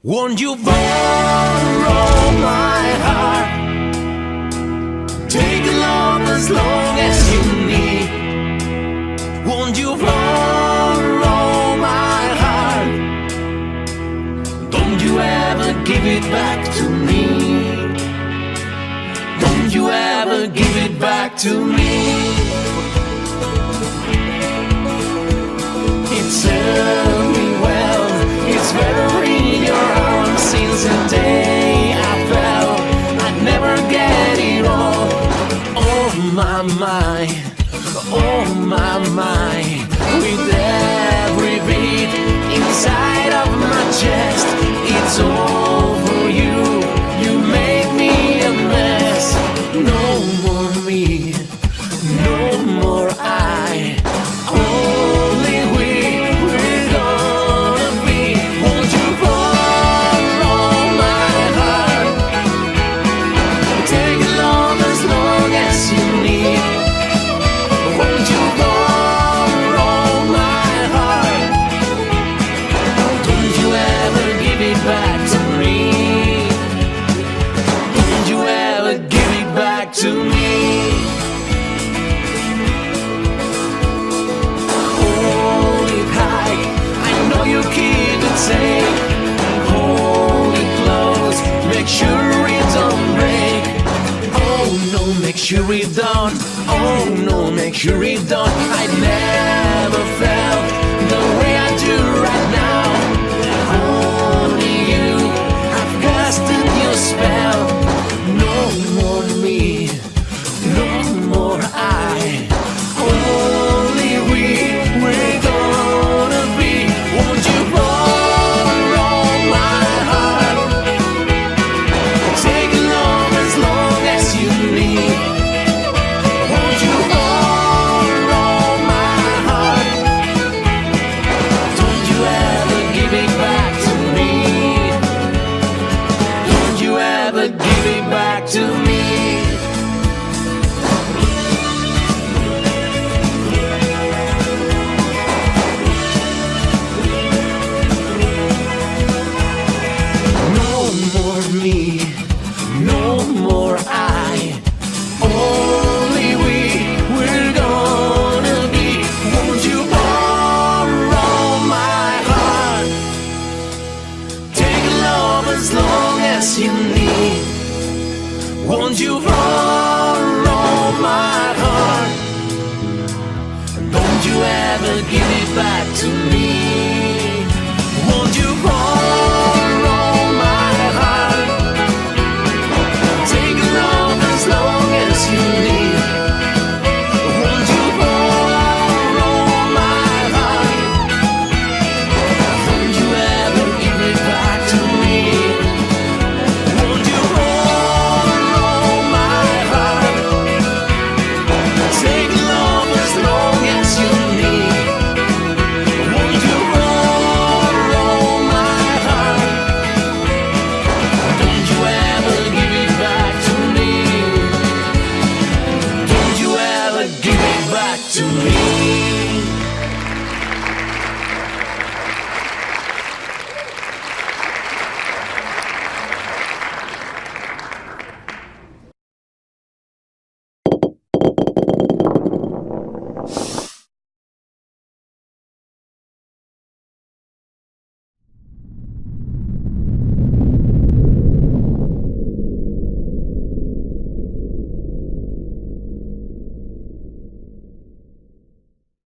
Won't you borrow my heart? Take along as long as you need. Won't you borrow my heart? Don't you ever give it back to me. Don't you ever give it back to me. It served me well. It's better in your arms since the day I fell. I'd never get it all. Oh my, oh my. With every beat inside of my chest, it's all for you. You make me a mess. No more me, no more I. Only we're gonna be. Won't you borrow my heart? Take along as long as you need. Won't you borrow my heart? Don't you ever give it back to me. Don't you ever give it back to me. Hold it high, I know you keep it safe. Hold it close, make sure it don't break. Oh no, make sure it don't. Oh no, make sure it don't. I never felt the way I do right now. Only you, I've casted your spell. No more me, no more I. Only we're gonna be. Won't you borrow my heart? Take along as long as you need. Won't you borrow my heart? Don't you ever give it back to me. Don't you ever give it back to me. No more me, no more I. Only we're gonna be. Won't you borrow my heart? Take love as long as you need. Won't you borrow my heart? Don't you ever give it back